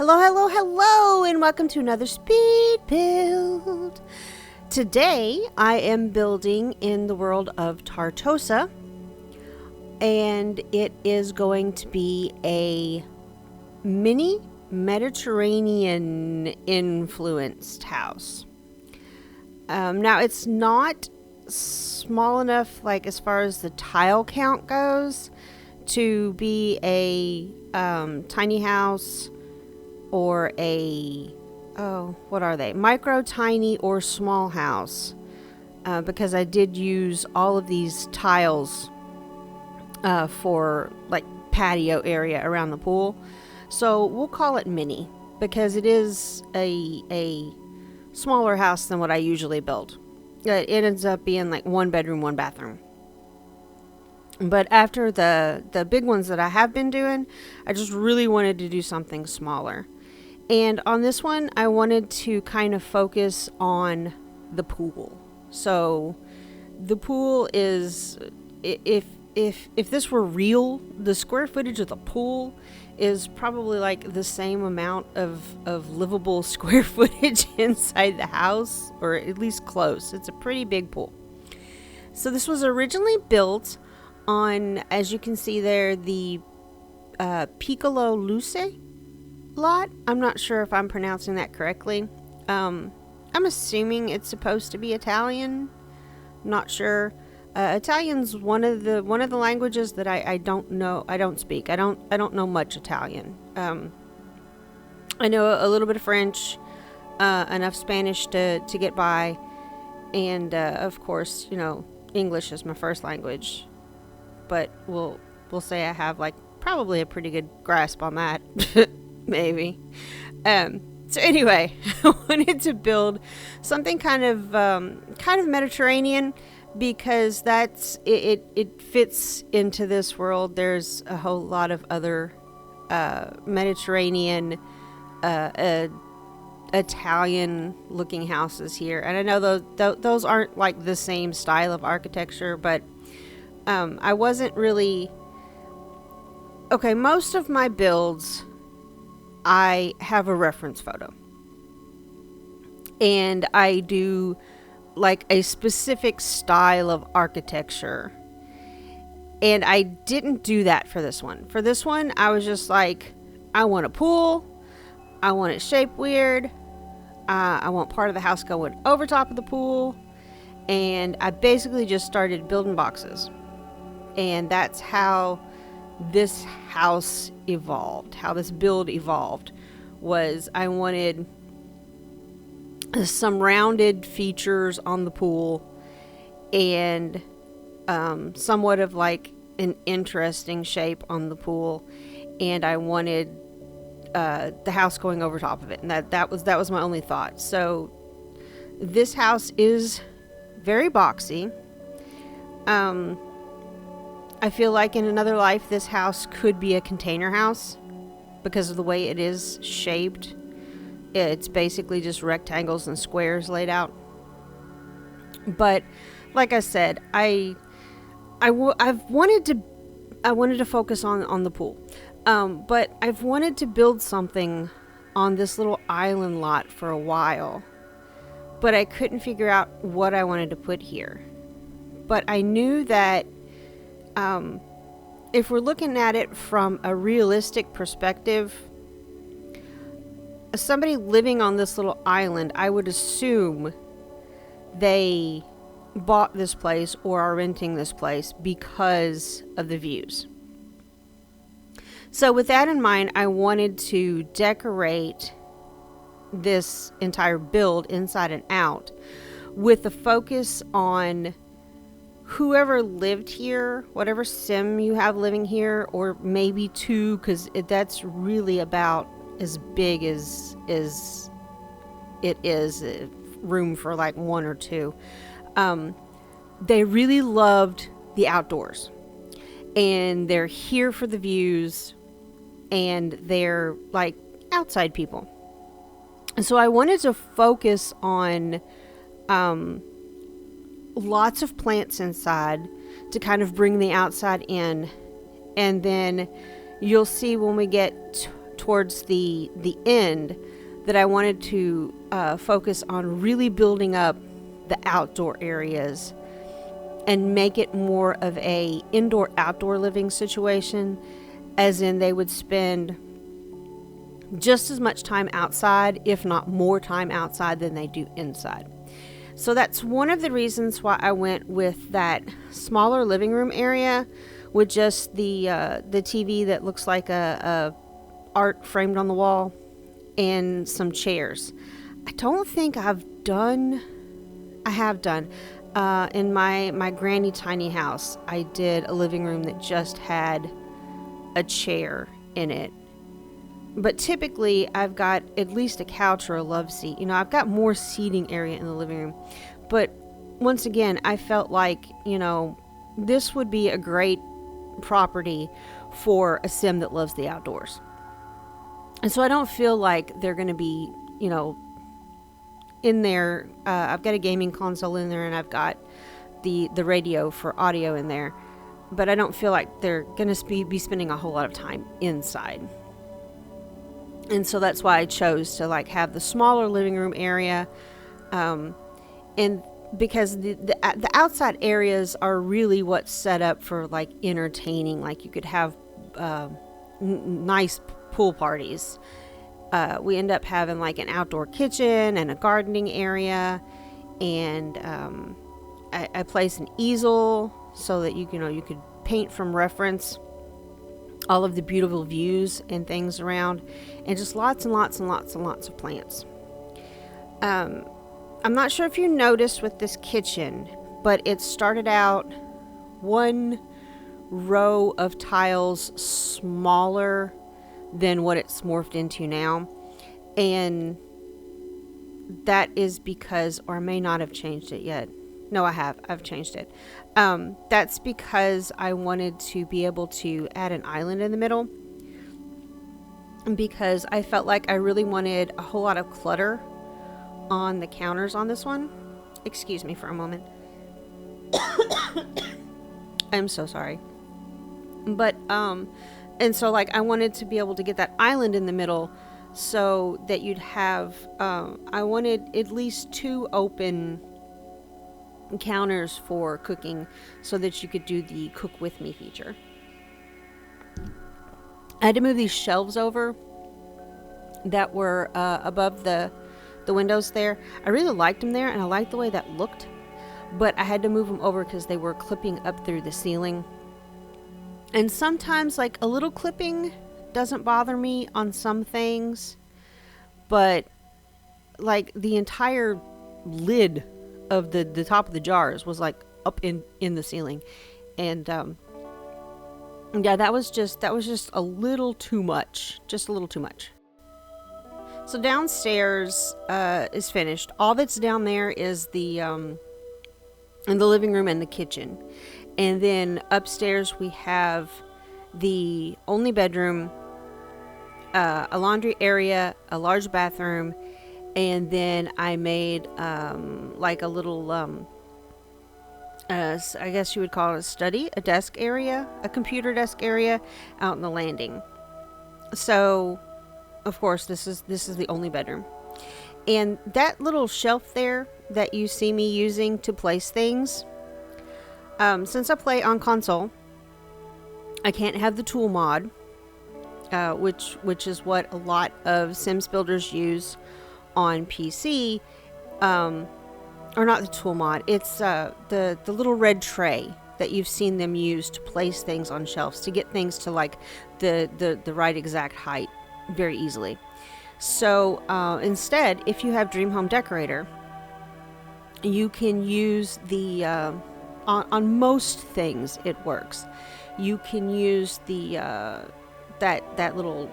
Hello, hello, hello, and welcome to another speed build. Today, I am building in the world of Tartosa, and it is going to be a mini Mediterranean influenced house. Now, it's not small enough, like as far as the tile count goes, to be a tiny house or what are they? Micro, tiny, or small house. Because I did use all of these tiles for like patio area around the pool. So we'll call it mini because it is a smaller house than what I usually build. It ends up being like 1 bedroom, 1 bathroom. But after the big ones that I have been doing, I just really wanted to do something smaller. And on this one, I wanted to kind of focus on the pool. So the pool is, if this were real, the square footage of the pool is probably like the same amount of livable square footage inside the house, or at least close. It's a pretty big pool. So this was originally built on, as you can see there, the Piccola Luce lot. I'm not sure if I'm pronouncing that correctly. I'm assuming it's supposed to be Italian. Not sure. Italian's one of the languages that I don't know. I don't speak. I don't know much Italian. I know a little bit of French, enough Spanish to get by, and of course, English is my first language. But we'll say I have like probably a pretty good grasp on that. Maybe. So anyway, I wanted to build something kind of Mediterranean because that's it fits into this world. There's a whole lot of other Mediterranean Italian looking houses here, and I know those aren't like the same style of architecture, but I wasn't really okay. Most of my builds, I have a reference photo, and I do like a specific style of architecture, and I didn't do that for this one. For this one, I was just like, I want a pool, I want it shaped weird, I want part of the house going over top of the pool, and I basically just started building boxes, and that's how this house evolved. How this build evolved was I wanted some rounded features on the pool and somewhat of like an interesting shape on the pool, and I wanted the house going over top of it, and that was my only thought. So this house is very boxy. I feel like in another life, this house could be a container house because of the way it is shaped. It's basically just rectangles and squares laid out. But like I said, I've wanted to focus on the pool. But I've wanted to build something on this little island lot for a while, but I couldn't figure out what I wanted to put here. But I knew that if we're looking at it from a realistic perspective, somebody living on this little island, I would assume they bought this place or are renting this place because of the views. So with that in mind, I wanted to decorate this entire build inside and out with the focus on whoever lived here, whatever sim you have living here, or maybe 2, because that's really about as big as it is, room for like 1 or 2. They really loved the outdoors, and they're here for the views, and they're like outside people. And so I wanted to focus on lots of plants inside to kind of bring the outside in, and then you'll see when we get towards the end that I wanted to focus on really building up the outdoor areas and make it more of a indoor-outdoor living situation, as in they would spend just as much time outside, if not more time outside than they do inside. So that's one of the reasons why I went with that smaller living room area with just the TV that looks like a art framed on the wall and some chairs. I don't think I have done in my granny tiny house, I did a living room that just had a chair in it. But typically I've got at least a couch or a love seat. You know, I've got more seating area in the living room. But once again, I felt like, you know, this would be a great property for a sim that loves the outdoors. And so I don't feel like they're going to be, you know, in there. I've got a gaming console in there, and I've got the radio for audio in there. But I don't feel like they're going to be spending a whole lot of time inside. And so that's why I chose to like have the smaller living room area. And because the outside areas are really what's set up for like entertaining. Like you could have nice pool parties. We end up having like an outdoor kitchen and a gardening area. And I place an easel so that you could paint from reference all of the beautiful views and things around, and just lots and lots and lots and lots of plants. I'm not sure if you noticed with this kitchen, but it started out one row of tiles smaller than what it's morphed into now. And that is because, or I may not have changed it yet. No, I've changed it. That's because I wanted to be able to add an island in the middle, because I felt like I really wanted a whole lot of clutter on the counters on this one. Excuse me for a moment. I'm so sorry. But, and so like I wanted to be able to get that island in the middle so that you'd have, I wanted at least 2 open counters for cooking so that you could do the cook with me feature. I had to move these shelves over that were above the windows there. I really liked them there, and I liked the way that looked, but I had to move them over because they were clipping up through the ceiling. And sometimes like a little clipping doesn't bother me on some things, but like the entire lid of the top of the jars was like up in the ceiling. And yeah, that was just a little too much. Just a little too much. So downstairs is finished. All that's down there is the in the living room and the kitchen. And then upstairs we have the only bedroom, a laundry area, a large bathroom, and then I made like a little I guess you would call it a study, a desk area, a computer desk area out in the landing. So of course this is the only bedroom. And that little shelf there that you see me using to place things, since I play on console, I can't have the tool mod, which is what a lot of Sims builders use on PC, or not the tool mod. It's the little red tray that you've seen them use to place things on shelves to get things to like the right exact height very easily. So instead, if you have Dream Home Decorator, you can use the on most things it works. You can use the that little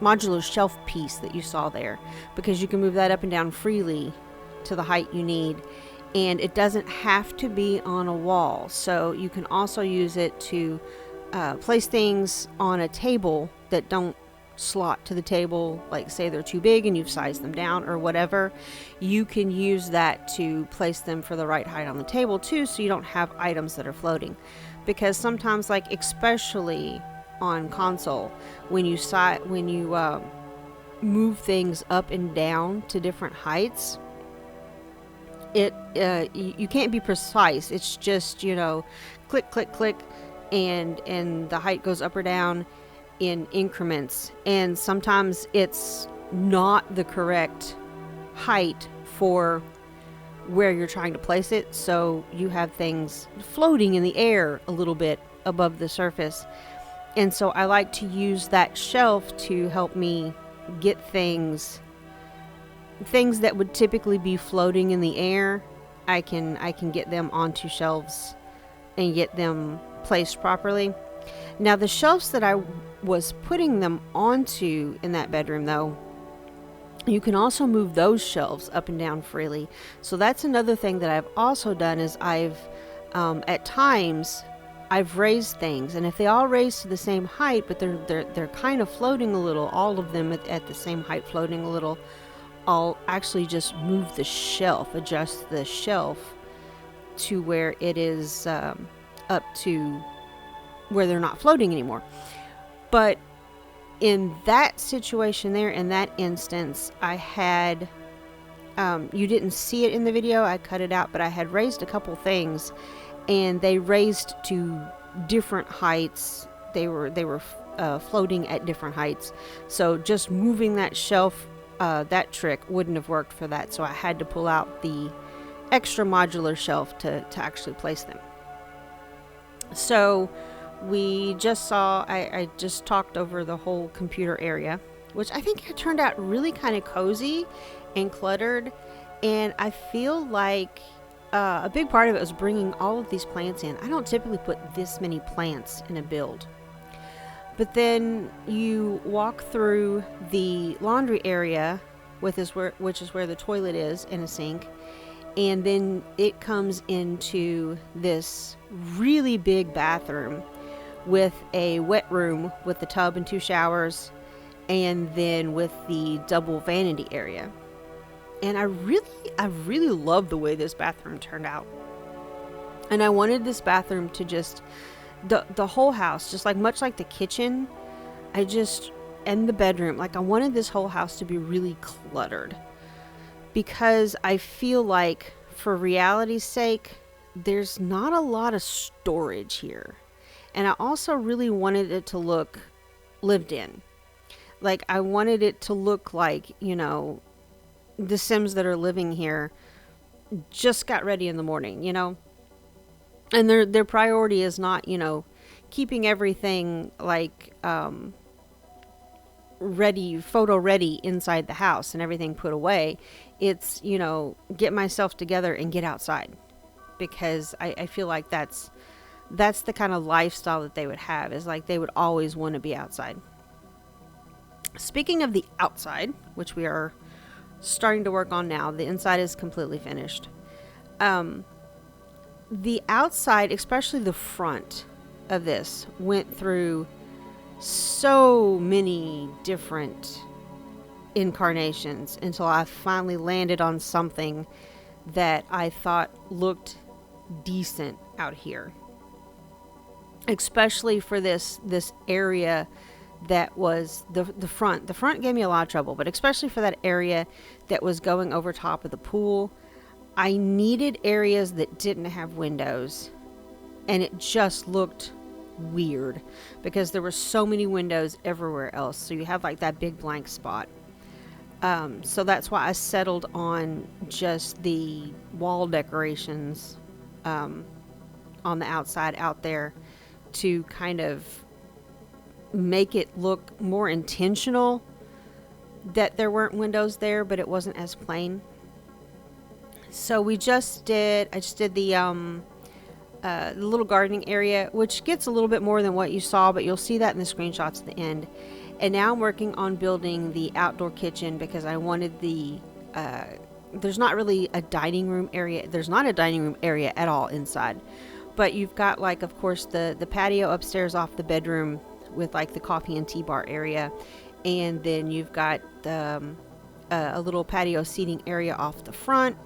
modular shelf piece that you saw there, because you can move that up and down freely to the height you need, and it doesn't have to be on a wall. So you can also use it to place things on a table that don't slot to the table, like say they're too big and you've sized them down or whatever. You can use that to place them for the right height on the table too, so you don't have items that are floating. Because sometimes, like especially on console, when you move things up and down to different heights, you can't be precise. It's just, click, click, click, and the height goes up or down in increments. And sometimes it's not the correct height for where you're trying to place it. So you have things floating in the air a little bit above the surface. And so I like to use that shelf to help me get things that would typically be floating in the air. I can get them onto shelves and get them placed properly. Now, the shelves that I was putting them onto in that bedroom, though, you can also move those shelves up and down freely. So that's another thing that I've also done, is I've at times I've raised things, and if they all raise to the same height, but they're kind of floating a little, all of them at the same height, floating a little, I'll actually just move the shelf, adjust the shelf to where it is up to where they're not floating anymore. But in that situation there, in that instance, I had, you didn't see it in the video, I cut it out, but I had raised a couple things, and they raised to different heights. They were floating at different heights. So just moving that shelf, that trick wouldn't have worked for that. So I had to pull out the extra modular shelf to actually place them. So we just saw, I just talked over the whole computer area, which I think it turned out really kind of cozy and cluttered. And I feel like a big part of it was bringing all of these plants in. I don't typically put this many plants in a build. But then you walk through the laundry area, which is where the toilet is and a sink. And then it comes into this really big bathroom with a wet room with the tub and 2 showers, and then with the double vanity area. And I really love the way this bathroom turned out. And I wanted this bathroom to just, the whole house, just like much like the kitchen, and the bedroom, like I wanted this whole house to be really cluttered. Because I feel like, for reality's sake, there's not a lot of storage here. And I also really wanted it to look lived in. Like, I wanted it to look like, the Sims that are living here just got ready in the morning, And their priority is not, keeping everything like ready, photo ready inside the house and everything put away. It's, get myself together and get outside, because I feel like that's the kind of lifestyle that they would have, is like they would always want to be outside. Speaking of the outside, which we are starting to work on now, the inside is completely finished. The outside, especially the front of this, went through so many different incarnations until I finally landed on something that I thought looked decent out here. Especially for this area that was the front. The front gave me a lot of trouble, but especially for that area that was going over top of the pool, I needed areas that didn't have windows, and it just looked weird because there were so many windows everywhere else. So you have like that big blank spot. So that's why I settled on just the wall decorations on the outside out there, to kind of make it look more intentional that there weren't windows there, but it wasn't as plain. So I just did the little gardening area, which gets a little bit more than what you saw, but you'll see that in the screenshots at the end. And now I'm working on building the outdoor kitchen, because I wanted there's not really a dining room area. There's not a dining room area at all inside. But you've got, like, of course, the patio upstairs off the bedroom with, like, the coffee and tea bar area. And then you've got a little patio seating area off the front.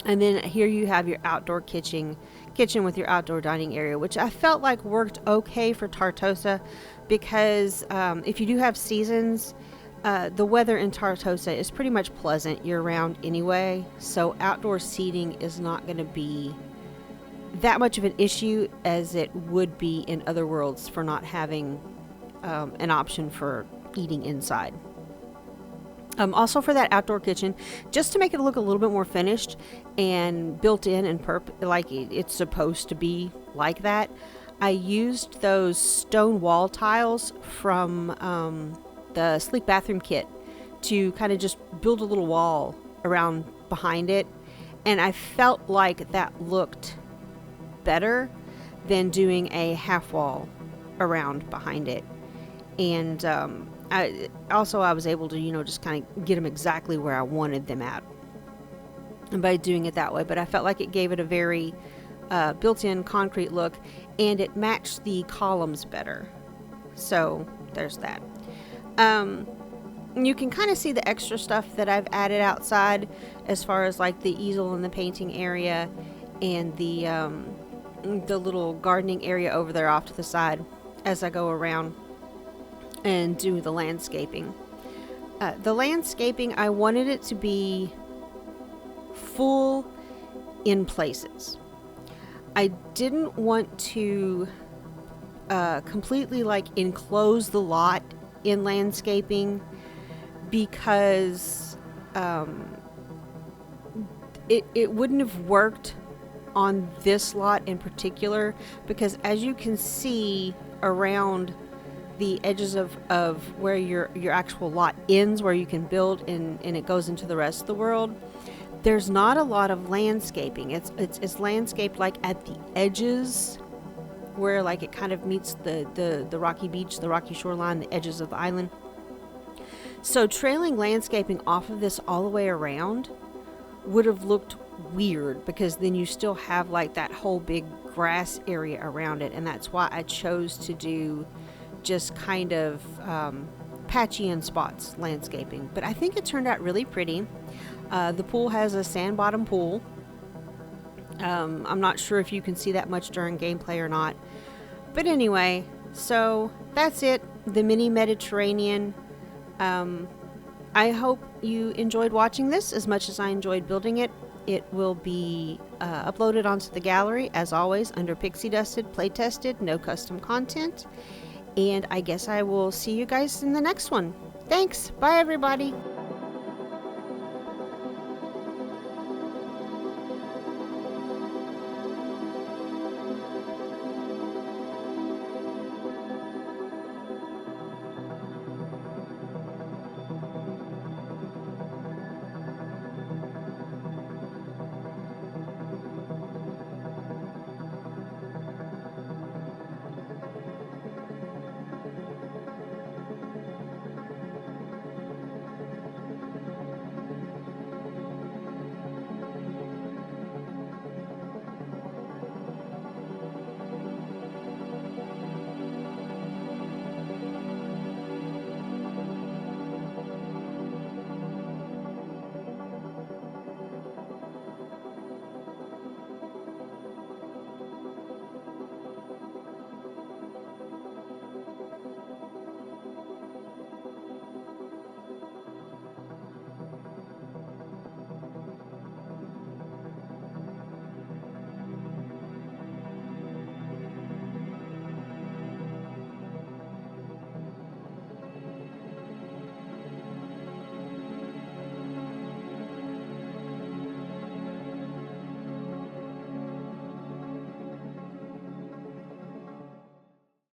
And then here you have your outdoor kitchen kitchen with your outdoor dining area, which I felt like worked okay for Tartosa because if you do have seasons, the weather in Tartosa is pretty much pleasant year-round anyway, so outdoor seating is not going to be that much of an issue as it would be in other worlds for not having an option for eating inside. Also for that outdoor kitchen, just to make it look a little bit more finished and built in and like it's supposed to be like that, I used those stone wall tiles from the sleek bathroom kit to kind of just build a little wall around behind it, and I felt like that looked better than doing a half wall around behind it. And I was able to, just kind of get them exactly where I wanted them at, and by doing it that way. But I felt like it gave it a very built-in concrete look, and it matched the columns better. So there's that. You can kind of see the extra stuff that I've added outside, as far as like the easel and the painting area, and the little gardening area over there off to the side as I go around and do the landscaping. The landscaping, I wanted it to be full in places. I didn't want to completely like enclose the lot in landscaping because it wouldn't have worked on this lot in particular, because as you can see around the edges of where your actual lot ends, where you can build and it goes into the rest of the world, there's not a lot of landscaping. It's landscaped like at the edges where like it kind of meets the rocky beach, the rocky shoreline, the edges of the island. So trailing landscaping off of this all the way around would have looked weird, because then you still have like that whole big grass area around it, and that's why I chose to do just kind of patchy in spots landscaping. But I think it turned out really pretty. The pool has a sand bottom pool. I'm not sure if you can see that much during gameplay or not, but anyway, so that's it, the mini Mediterranean. I hope you enjoyed watching this as much as I enjoyed building it. It will be uploaded onto the gallery, as always, under pyxiedusted, playtested, no custom content. And I guess I will see you guys in the next one. Thanks. Bye, everybody.